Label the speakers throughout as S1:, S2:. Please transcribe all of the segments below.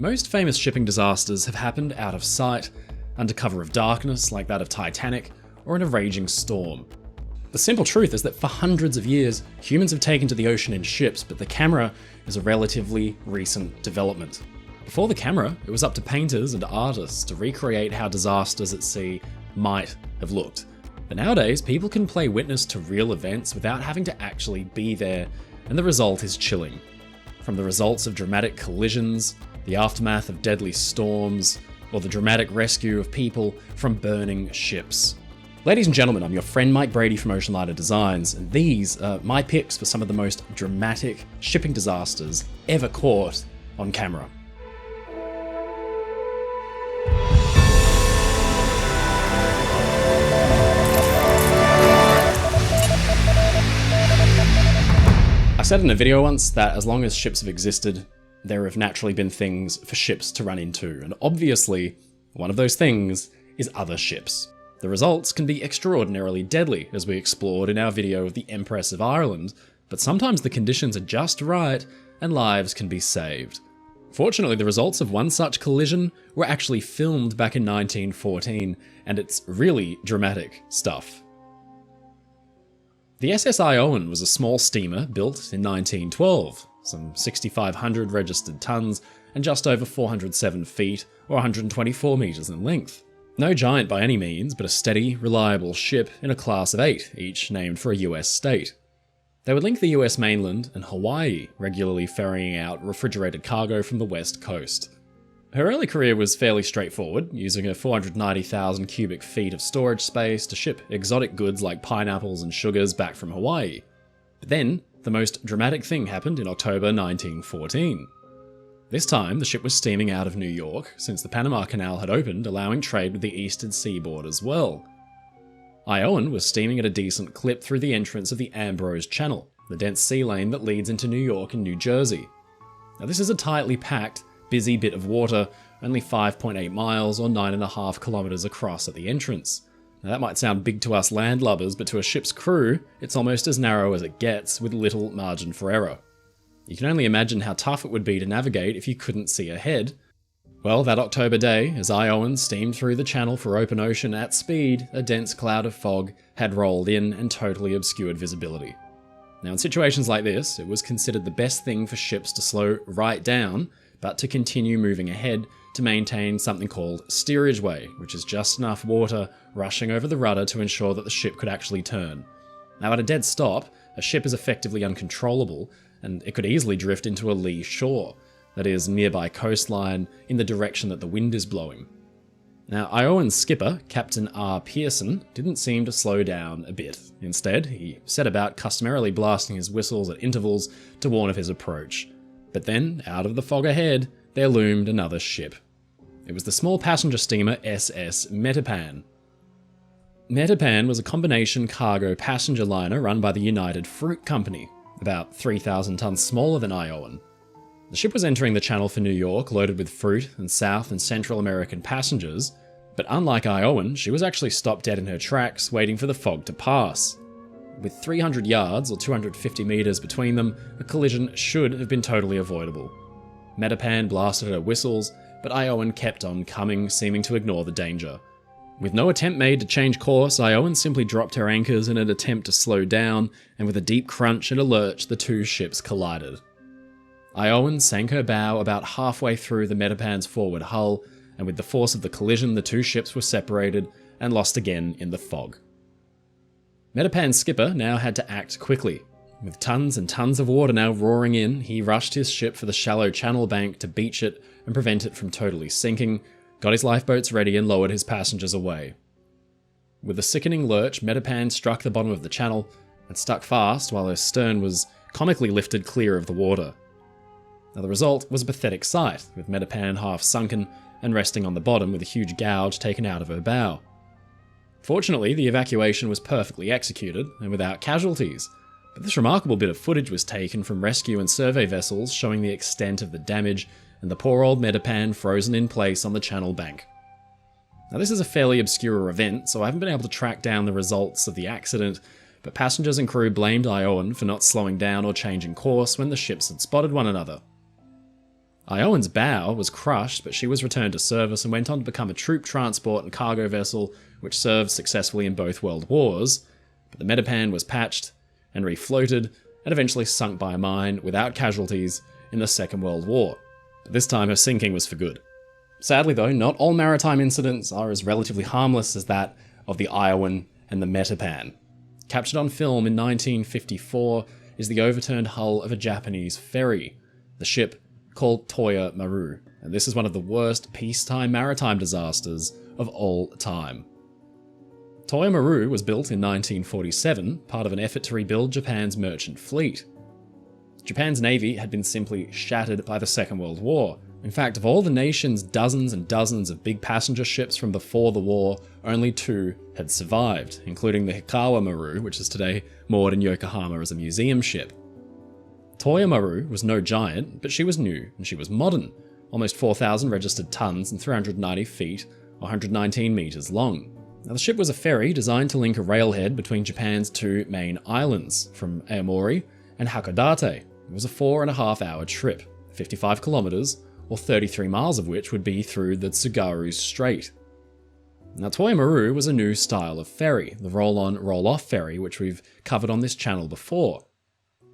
S1: Most famous shipping disasters have happened out of sight, under cover of darkness like that of Titanic, or in a raging storm. The simple truth is that for hundreds of years, humans have taken to the ocean in ships, but the camera is a relatively recent development. Before the camera, it was up to painters and artists to recreate how disasters at sea might have looked. But nowadays, people can play witness to real events without having to actually be there, and the result is chilling. From the results of dramatic collisions, the aftermath of deadly storms, or the dramatic rescue of people from burning ships. Ladies and gentlemen, I'm your friend Mike Brady from Oceanliner Designs, and these are my picks for some of the most dramatic shipping disasters ever caught on camera. I said in a video once that as long as ships have existed, there have naturally been things for ships to run into, and obviously, one of those things is other ships. The results can be extraordinarily deadly, as we explored in our video of the Empress of Ireland, but sometimes the conditions are just right and lives can be saved. Fortunately, the results of one such collision were actually filmed back in 1914, and it's really dramatic stuff. The SS Iowan was a small steamer built in 1912, some 6,500 registered tons and just over 407 feet or 124 meters in length. No giant by any means, but a steady, reliable ship in a class of 8, each named for a US state. They would link the US mainland and Hawaii, regularly ferrying out refrigerated cargo from the west coast. Her early career was fairly straightforward, using her 490,000 cubic feet of storage space to ship exotic goods like pineapples and sugars back from Hawaii. But then, the most dramatic thing happened in October 1914. This time, the ship was steaming out of New York, since the Panama Canal had opened, allowing trade with the eastern seaboard as well. Iowan was steaming at a decent clip through the entrance of the Ambrose Channel, the dense sea lane that leads into New York and New Jersey. Now this is a tightly packed, busy bit of water, only 5.8 miles or 9.5 kilometers across at the entrance. Now that might sound big to us landlubbers, but to a ship's crew, it's almost as narrow as it gets, with little margin for error. You can only imagine how tough it would be to navigate if you couldn't see ahead. Well, that October day, as Iowan steamed through the channel for open ocean at speed, a dense cloud of fog had rolled in and totally obscured visibility. Now in situations like this, it was considered the best thing for ships to slow right down, but to continue moving ahead to maintain something called steerage way, which is just enough water rushing over the rudder to ensure that the ship could actually turn. Now at a dead stop, a ship is effectively uncontrollable, and it could easily drift into a lee shore, that is, nearby coastline, in the direction that the wind is blowing. Now, Iowan's skipper, Captain R. Pearson, didn't seem to slow down a bit. Instead, he set about customarily blasting his whistles at intervals to warn of his approach. But then, out of the fog ahead, there loomed another ship. It was the small passenger steamer SS Metapan. Metapan was a combination cargo passenger liner run by the United Fruit Company, about 3,000 tons smaller than Iowan. The ship was entering the channel for New York loaded with fruit and South and Central American passengers, but unlike Iowan, she was actually stopped dead in her tracks, waiting for the fog to pass. With 300 yards or 250 meters between them, a collision should have been totally avoidable. Metapan blasted her whistles, but Iowan kept on coming, seeming to ignore the danger. With no attempt made to change course, Iowan simply dropped her anchors in an attempt to slow down, and with a deep crunch and a lurch, the two ships collided. Iowan sank her bow about halfway through the Metapan's forward hull, and with the force of the collision, the two ships were separated and lost again in the fog. Metapan's skipper now had to act quickly. With tons and tons of water now roaring in, he rushed his ship for the shallow channel bank to beach it and prevent it from totally sinking, got his lifeboats ready and lowered his passengers away. With a sickening lurch, Metapan struck the bottom of the channel and stuck fast while her stern was comically lifted clear of the water. Now the result was a pathetic sight, with Metapan half sunken and resting on the bottom with a huge gouge taken out of her bow. Fortunately, the evacuation was perfectly executed and without casualties, but this remarkable bit of footage was taken from rescue and survey vessels showing the extent of the damage and the poor old Metapan frozen in place on the channel bank. Now this is a fairly obscure event, so I haven't been able to track down the results of the accident, but passengers and crew blamed Iowan for not slowing down or changing course when the ships had spotted one another. Iowan's bow was crushed, but she was returned to service and went on to become a troop transport and cargo vessel which served successfully in both world wars, but the Metapan was patched and refloated and eventually sunk by a mine without casualties in the Second World War. But this time her sinking was for good. Sadly though, not all maritime incidents are as relatively harmless as that of the Iowan and the Metapan. Captured on film in 1954 is the overturned hull of a Japanese ferry, the ship called Toya Maru, and this is one of the worst peacetime maritime disasters of all time. Toya Maru was built in 1947, part of an effort to rebuild Japan's merchant fleet. Japan's navy had been simply shattered by the Second World War. In fact, of all the nation's dozens and dozens of big passenger ships from before the war, only 2 had survived, including the Hikawa Maru, which is today moored in Yokohama as a museum ship. Toya Maru was no giant, but she was new and she was modern, almost 4,000 registered tons and 390 feet, or 119 meters long. Now, the ship was a ferry designed to link a railhead between Japan's 2 main islands, from Aomori and Hakodate. It was a 4.5-hour trip, 55 kilometers, or 33 miles of which would be through the Tsugaru Strait. Now, Toya Maru was a new style of ferry, the roll-on, roll-off ferry, which we've covered on this channel before.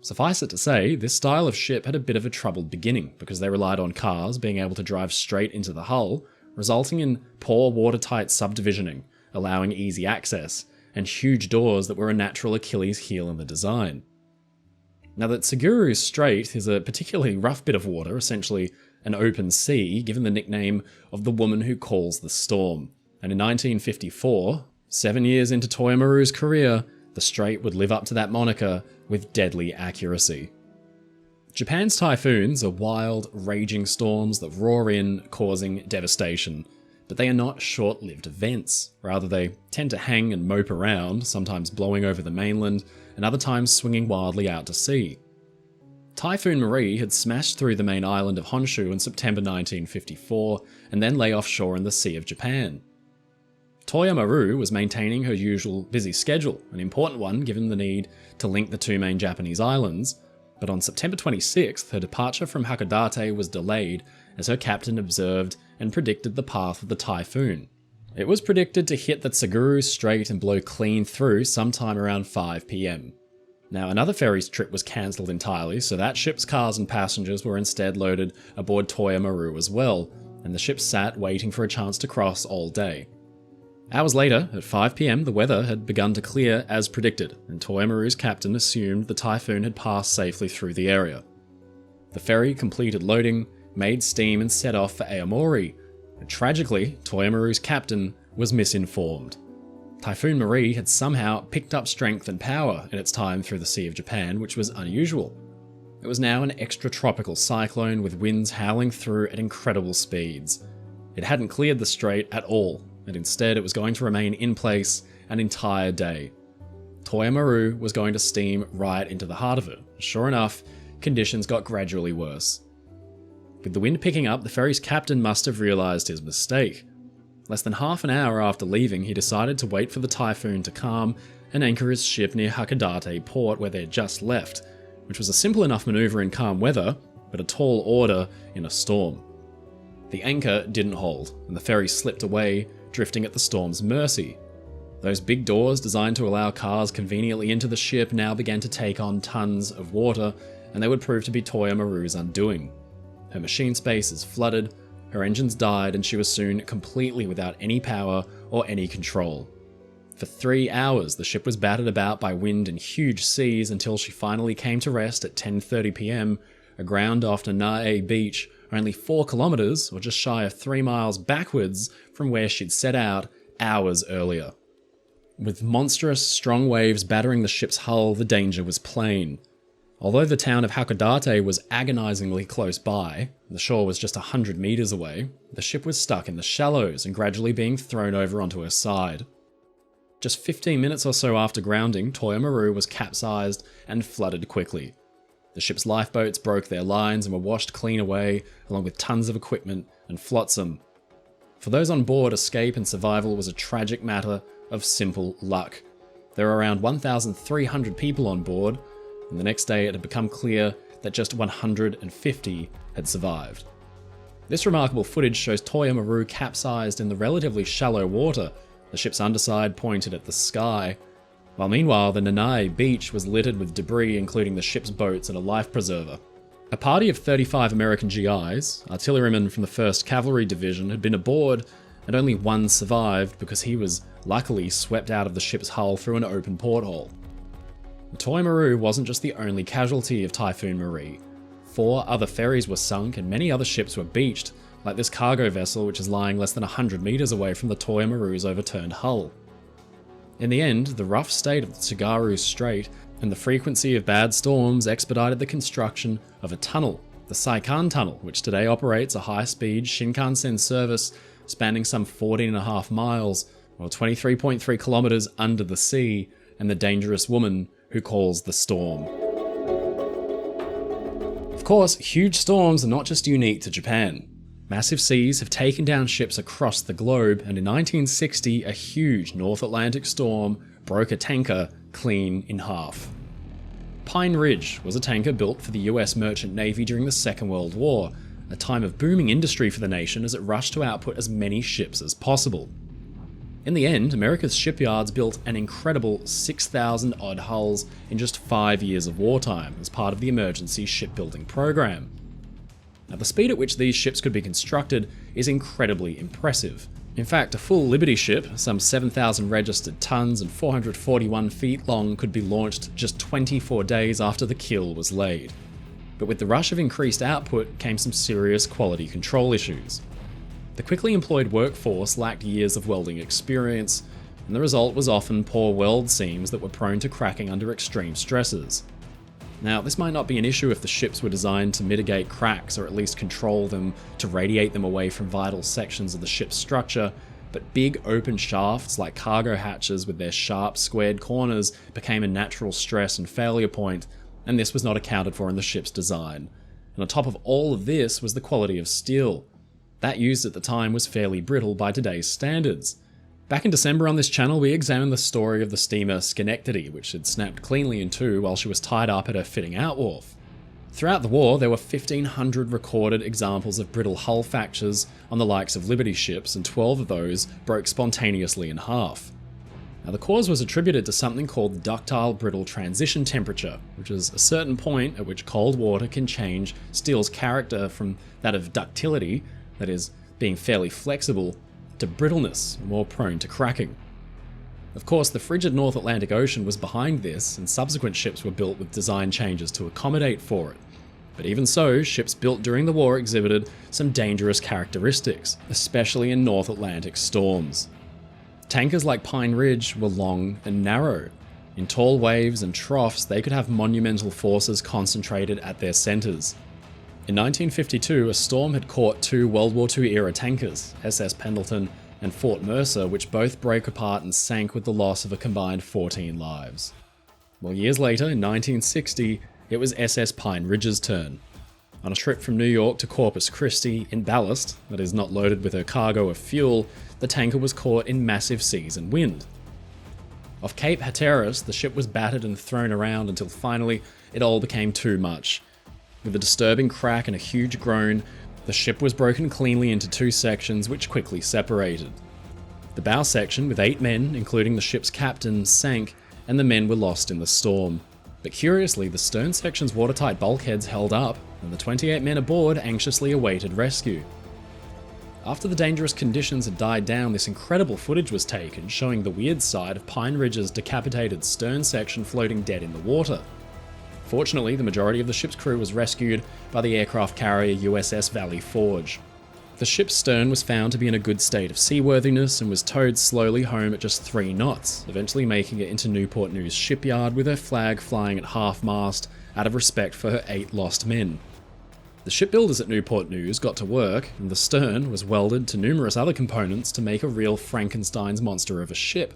S1: Suffice it to say, this style of ship had a bit of a troubled beginning because they relied on cars being able to drive straight into the hull, resulting in poor watertight subdivisioning, allowing easy access, and huge doors that were a natural Achilles heel in the design. Now, the Tsugaru Strait is a particularly rough bit of water, essentially an open sea, given the nickname of the woman who calls the storm. And in 1954, 7 years into Toya Maru's career, the strait would live up to that moniker with deadly accuracy. Japan's typhoons are wild, raging storms that roar in, causing devastation. But they are not short-lived events. Rather, they tend to hang and mope around, sometimes blowing over the mainland, and other times swinging wildly out to sea. Typhoon Marie had smashed through the main island of Honshu in September 1954, and then lay offshore in the Sea of Japan. Toya Maru was maintaining her usual busy schedule, an important one given the need to link the 2 main Japanese islands, but on September 26th, her departure from Hakodate was delayed as her captain observed and predicted the path of the typhoon. It was predicted to hit the Tsugaru Strait and blow clean through sometime around 5 PM. Now, another ferry's trip was cancelled entirely, so that ship's cars and passengers were instead loaded aboard Toya Maru as well, and the ship sat waiting for a chance to cross all day. Hours later, at 5 PM, the weather had begun to clear as predicted, and Toya Maru's captain assumed the typhoon had passed safely through the area. The ferry completed loading, made steam and set off for Aomori, but tragically, Toya Maru's captain was misinformed. Typhoon Marie had somehow picked up strength and power in its time through the Sea of Japan, which was unusual. It was now an extratropical cyclone with winds howling through at incredible speeds. It hadn't cleared the strait at all, and instead it was going to remain in place an entire day. Toya Maru was going to steam right into the heart of it. Sure enough, conditions got gradually worse. With the wind picking up, the ferry's captain must have realised his mistake. Less than half an hour after leaving, he decided to wait for the typhoon to calm and anchor his ship near Hakodate port where they had just left, which was a simple enough manoeuvre in calm weather, but a tall order in a storm. The anchor didn't hold, and the ferry slipped away, drifting at the storm's mercy. Those big doors designed to allow cars conveniently into the ship now began to take on tons of water, and they would prove to be Toya Maru's undoing. Her machine space is flooded, her engines died, and she was soon completely without any power or any control. For 3 hours, the ship was battered about by wind and huge seas until she finally came to rest at 10:30 PM, aground off Nanae Beach, only 4 kilometers, or just shy of 3 miles backwards from where she'd set out hours earlier. With monstrous, strong waves battering the ship's hull, the danger was plain. Although the town of Hakodate was agonizingly close by, the shore was just 100 meters away, the ship was stuck in the shallows and gradually being thrown over onto her side. Just 15 minutes or so after grounding, Toya Maru was capsized and flooded quickly. The ship's lifeboats broke their lines and were washed clean away, along with tons of equipment and flotsam. For those on board, escape and survival was a tragic matter of simple luck. There were around 1,300 people on board, and the next day it had become clear that just 150 had survived. This remarkable footage shows Toya Maru capsized in the relatively shallow water, the ship's underside pointed at the sky, while meanwhile the Nanai beach was littered with debris including the ship's boats and a life preserver. A party of 35 American GIs, artillerymen from the 1st Cavalry Division, had been aboard, and only one survived because he was luckily swept out of the ship's hull through an open porthole. The Toya Maru wasn't just the only casualty of Typhoon Marie. 4 other ferries were sunk and many other ships were beached, like this cargo vessel which is lying less than 100 meters away from the Toya Maru's overturned hull. In the end, the rough state of the Tsugaru Strait and the frequency of bad storms expedited the construction of a tunnel, the Saikan Tunnel, which today operates a high-speed Shinkansen service spanning some 14.5 miles, or 23.3 kilometers under the sea, and the dangerous woman who calls the storm. Of course, huge storms are not just unique to Japan. Massive seas have taken down ships across the globe, and in 1960, a huge North Atlantic storm broke a tanker clean in half. Pine Ridge was a tanker built for the US Merchant Navy during the Second World War, a time of booming industry for the nation as it rushed to output as many ships as possible. In the end, America's shipyards built an incredible 6,000 odd hulls in just 5 years of wartime as part of the emergency shipbuilding program. Now, the speed at which these ships could be constructed is incredibly impressive. In fact, a full Liberty ship, some 7,000 registered tons and 441 feet long, could be launched just 24 days after the keel was laid. But with the rush of increased output came some serious quality control issues. The quickly employed workforce lacked years of welding experience, and the result was often poor weld seams that were prone to cracking under extreme stresses. Now, this might not be an issue if the ships were designed to mitigate cracks or at least control them to radiate them away from vital sections of the ship's structure, but big open shafts like cargo hatches with their sharp squared corners became a natural stress and failure point, and this was not accounted for in the ship's design. And on top of all of this was the quality of steel. That used at the time was fairly brittle by today's standards. Back in December on this channel, we examined the story of the steamer Schenectady, which had snapped cleanly in two while she was tied up at her fitting out wharf. Throughout the war, there were 1,500 recorded examples of brittle hull fractures on the likes of Liberty ships, and 12 of those broke spontaneously in half. Now, the cause was attributed to something called the ductile brittle transition temperature, which is a certain point at which cold water can change steel's character from that of ductility, that is, being fairly flexible, to brittleness, more prone to cracking. Of course, the frigid North Atlantic Ocean was behind this, and subsequent ships were built with design changes to accommodate for it. But even so, ships built during the war exhibited some dangerous characteristics, especially in North Atlantic storms. Tankers like Pine Ridge were long and narrow. In tall waves and troughs, they could have monumental forces concentrated at their centers. In 1952, a storm had caught 2 World War II era tankers, SS Pendleton and Fort Mercer, which both broke apart and sank with the loss of a combined 14 lives. Well, years later, in 1960, it was SS Pine Ridge's turn. On a trip from New York to Corpus Christi in ballast, that is not loaded with her cargo of fuel, the tanker was caught in massive seas and wind. Off Cape Hatteras, the ship was battered and thrown around until finally it all became too much. With a disturbing crack and a huge groan, the ship was broken cleanly into 2 sections which quickly separated. The bow section, with 8 men, including the ship's captain, sank, and the men were lost in the storm. But curiously, the stern section's watertight bulkheads held up, and the 28 men aboard anxiously awaited rescue. After the dangerous conditions had died down, this incredible footage was taken, showing the weird side of Pine Ridge's decapitated stern section floating dead in the water. Fortunately, the majority of the ship's crew was rescued by the aircraft carrier USS Valley Forge. The ship's stern was found to be in a good state of seaworthiness and was towed slowly home at just 3 knots, eventually making it into Newport News shipyard with her flag flying at half-mast out of respect for her 8 lost men. The shipbuilders at Newport News got to work, and the stern was welded to numerous other components to make a real Frankenstein's monster of a ship.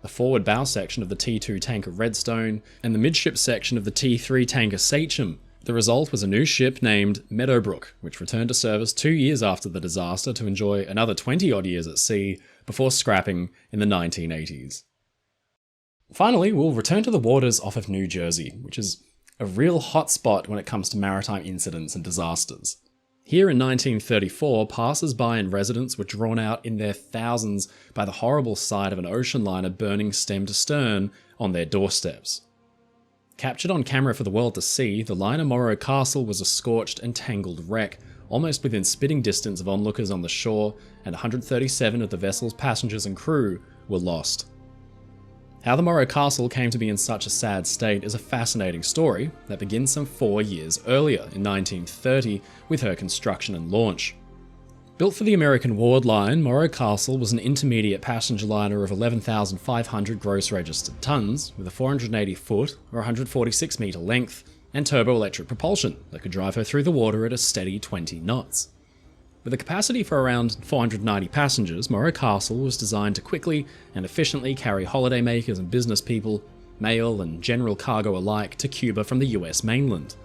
S1: The forward bow section of the T2 tanker Redstone, and the midship section of the T3 tanker Sachem. The result was a new ship named Meadowbrook, which returned to service 2 years after the disaster to enjoy another 20-odd years at sea before scrapping in the 1980s. Finally, we'll return to the waters off of New Jersey, which is a real hotspot when it comes to maritime incidents and disasters. Here in 1934, passers-by and residents were drawn out in their thousands by the horrible sight of an ocean liner burning stem to stern on their doorsteps. Captured on camera for the world to see, the liner Morro Castle was a scorched and tangled wreck, almost within spitting distance of onlookers on the shore, and 137 of the vessel's passengers and crew were lost. How the Morro Castle came to be in such a sad state is a fascinating story that begins some 4 years earlier, in 1930, with her construction and launch. Built for the American Ward Line, Morro Castle was an intermediate passenger liner of 11,500 gross registered tons, with a 480-foot or 146-metre length, and turbo-electric propulsion that could drive her through the water at a steady 20 knots. With a capacity for around 490 passengers, Morro Castle was designed to quickly and efficiently carry holidaymakers and business people, mail and general cargo alike, to Cuba from the US mainland.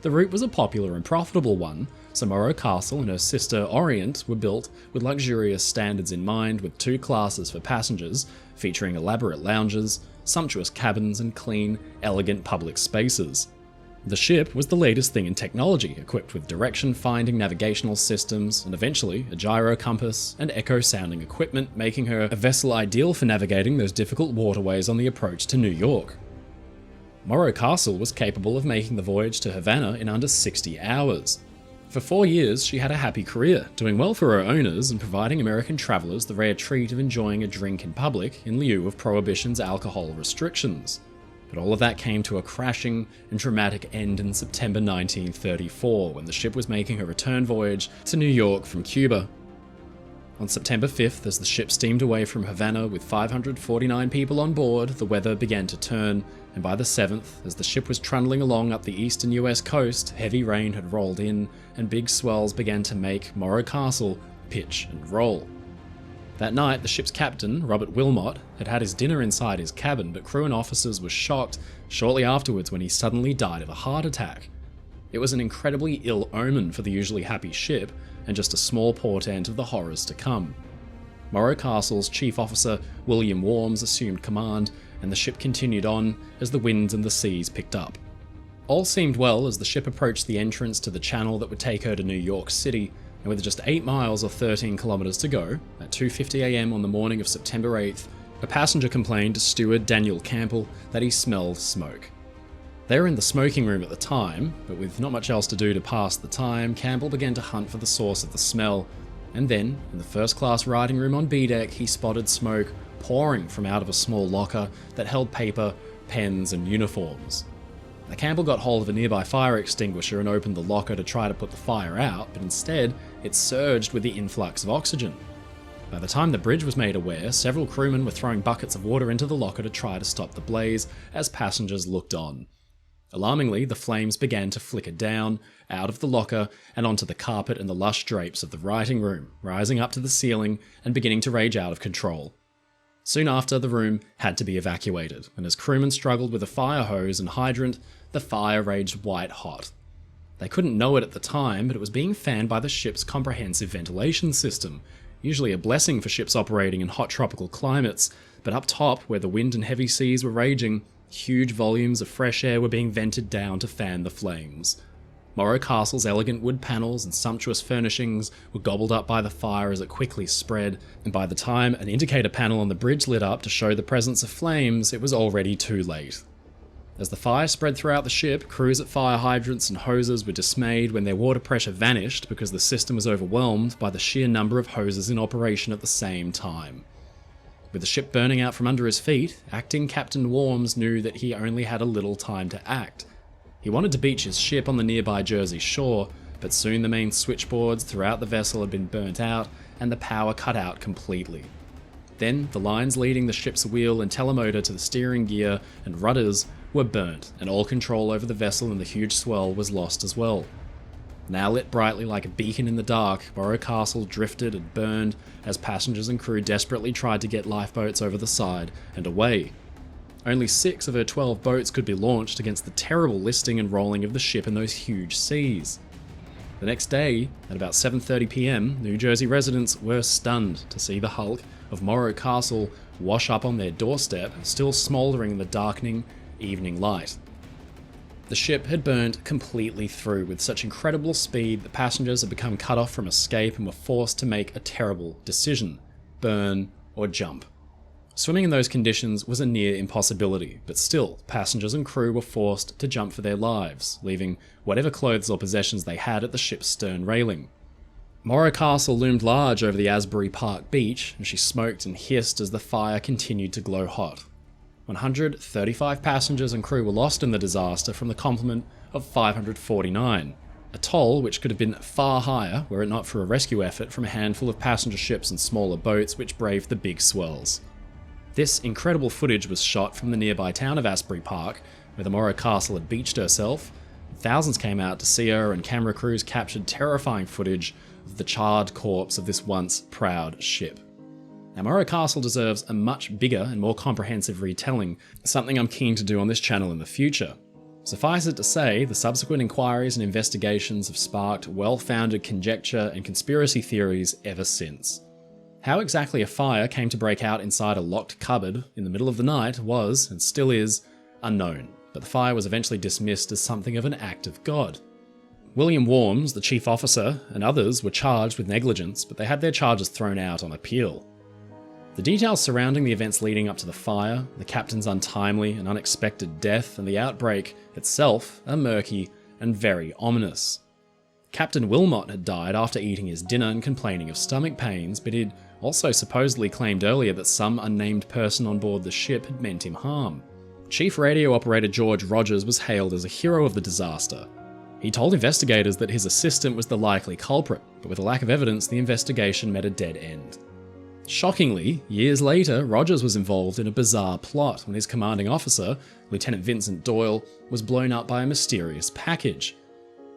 S1: The route was a popular and profitable one, so Morro Castle and her sister Orient were built with luxurious standards in mind, with 2 classes for passengers, featuring elaborate lounges, sumptuous cabins and clean, elegant public spaces. The ship was the latest thing in technology, equipped with direction-finding navigational systems, and eventually a gyro compass and echo-sounding equipment, making her a vessel ideal for navigating those difficult waterways on the approach to New York. Morro Castle was capable of making the voyage to Havana in under 60 hours. For 4 years, she had a happy career, doing well for her owners and providing American travelers the rare treat of enjoying a drink in public in lieu of Prohibition's alcohol restrictions. But all of that came to a crashing and dramatic end in September 1934, when the ship was making her return voyage to New York from Cuba. On September 5th, as the ship steamed away from Havana with 549 people on board, the weather began to turn, and by the 7th, as the ship was trundling along up the eastern US coast, heavy rain had rolled in, and big swells began to make Morro Castle pitch and roll. That night, the ship's captain, Robert Wilmot, had had his dinner inside his cabin, but crew and officers were shocked shortly afterwards when he suddenly died of a heart attack. It was an incredibly ill omen for the usually happy ship, and just a small portent of the horrors to come. Morro Castle's chief officer, William Worms, assumed command, and the ship continued on as the winds and the seas picked up. All seemed well as the ship approached the entrance to the channel that would take her to New York City, and with just 8 miles or 13 kilometers to go, at 2:50 a.m. on the morning of September 8th, a passenger complained to steward Daniel Campbell that he smelled smoke. They were in the smoking room at the time, but with not much else to do to pass the time, Campbell began to hunt for the source of the smell, and then, in the first-class writing room on B-deck, he spotted smoke pouring from out of a small locker that held paper, pens, and uniforms. Now, Campbell got hold of a nearby fire extinguisher and opened the locker to try to put the fire out, but instead, it surged with the influx of oxygen. By the time the bridge was made aware, several crewmen were throwing buckets of water into the locker to try to stop the blaze as passengers looked on. Alarmingly, the flames began to flicker down, out of the locker, and onto the carpet and the lush drapes of the writing room, rising up to the ceiling and beginning to rage out of control. Soon after, the room had to be evacuated, and as crewmen struggled with a fire hose and hydrant, the fire raged white hot. They couldn't know it at the time, but it was being fanned by the ship's comprehensive ventilation system, usually a blessing for ships operating in hot tropical climates, but up top, where the wind and heavy seas were raging, huge volumes of fresh air were being vented down to fan the flames. Morro Castle's elegant wood panels and sumptuous furnishings were gobbled up by the fire as it quickly spread, and by the time an indicator panel on the bridge lit up to show the presence of flames, it was already too late. As the fire spread throughout the ship, crews at fire hydrants and hoses were dismayed when their water pressure vanished because the system was overwhelmed by the sheer number of hoses in operation at the same time. With the ship burning out from under his feet, acting Captain Worms knew that he only had a little time to act. He wanted to beach his ship on the nearby Jersey shore, but soon the main switchboards throughout the vessel had been burnt out and the power cut out completely. Then the lines leading the ship's wheel and telemotor to the steering gear and rudders were burnt, and all control over the vessel and the huge swell was lost as well. Now lit brightly like a beacon in the dark, Morro Castle drifted and burned as passengers and crew desperately tried to get lifeboats over the side and away. Only 6 of her 12 boats could be launched against the terrible listing and rolling of the ship in those huge seas. The next day, at about 7:30 p.m, New Jersey residents were stunned to see the hulk of Morro Castle wash up on their doorstep, still smouldering in the darkening evening light. The ship had burned completely through with such incredible speed that passengers had become cut off from escape and were forced to make a terrible decision: burn or jump. Swimming in those conditions was a near impossibility, but still, passengers and crew were forced to jump for their lives, leaving whatever clothes or possessions they had at the ship's stern railing. Morro Castle loomed large over the Asbury Park beach, and she smoked and hissed as the fire continued to glow hot. 135 passengers and crew were lost in the disaster from the complement of 549, a toll which could have been far higher were it not for a rescue effort from a handful of passenger ships and smaller boats which braved the big swells. This incredible footage was shot from the nearby town of Asbury Park, where the Morro Castle had beached herself. Thousands came out to see her, and camera crews captured terrifying footage of the charred corpse of this once proud ship. Now, Morro Castle deserves a much bigger and more comprehensive retelling, something I'm keen to do on this channel in the future. Suffice it to say, the subsequent inquiries and investigations have sparked well-founded conjecture and conspiracy theories ever since. How exactly a fire came to break out inside a locked cupboard in the middle of the night was, and still is, unknown, but the fire was eventually dismissed as something of an act of God. William Worms, the chief officer, and others were charged with negligence, but they had their charges thrown out on appeal. The details surrounding the events leading up to the fire, the captain's untimely and unexpected death, and the outbreak itself are murky and very ominous. Captain Wilmot had died after eating his dinner and complaining of stomach pains, but he'd also supposedly claimed earlier that some unnamed person on board the ship had meant him harm. Chief radio operator George Rogers was hailed as a hero of the disaster. He told investigators that his assistant was the likely culprit, but with a lack of evidence, the investigation met a dead end. Shockingly, years later, Rogers was involved in a bizarre plot when his commanding officer, Lieutenant Vincent Doyle, was blown up by a mysterious package.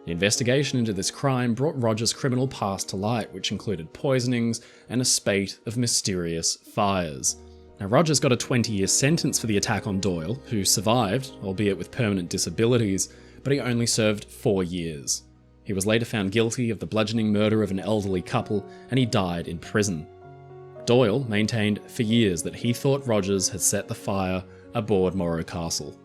S1: The investigation into this crime brought Rogers' criminal past to light, which included poisonings and a spate of mysterious fires. Now, Rogers got a 20-year sentence for the attack on Doyle, who survived, albeit with permanent disabilities, but he only served 4 years. He was later found guilty of the bludgeoning murder of an elderly couple, and he died in prison. Doyle maintained for years that he thought Rogers had set the fire aboard Morro Castle.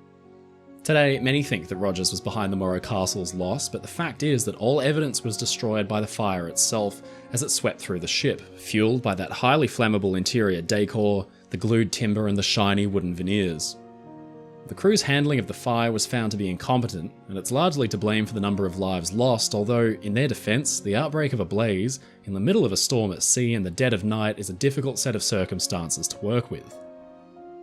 S1: Today, many think that Rogers was behind the Morro Castle's loss, but the fact is that all evidence was destroyed by the fire itself as it swept through the ship, fueled by that highly flammable interior decor, the glued timber and the shiny wooden veneers. The crew's handling of the fire was found to be incompetent, and it's largely to blame for the number of lives lost, although, in their defense, the outbreak of a blaze, in the middle of a storm at sea in the dead of night, is a difficult set of circumstances to work with.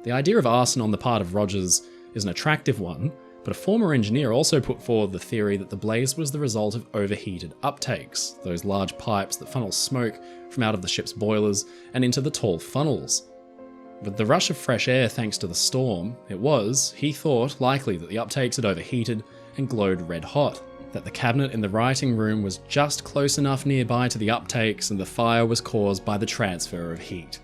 S1: The idea of arson on the part of Rogers is an attractive one, but a former engineer also put forward the theory that the blaze was the result of overheated uptakes, those large pipes that funnel smoke from out of the ship's boilers and into the tall funnels. With the rush of fresh air thanks to the storm, it was, he thought, likely that the uptakes had overheated and glowed red hot, that the cabinet in the writing room was just close enough nearby to the uptakes and the fire was caused by the transfer of heat.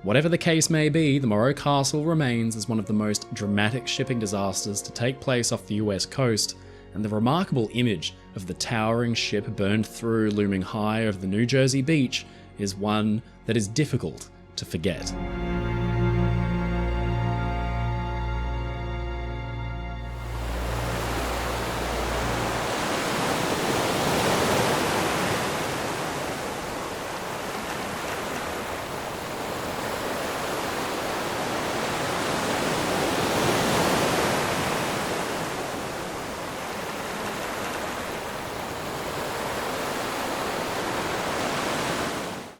S1: Whatever the case may be, the Morro Castle remains as one of the most dramatic shipping disasters to take place off the US coast, and the remarkable image of the towering ship burned through looming high over the New Jersey beach is one that is difficult to forget.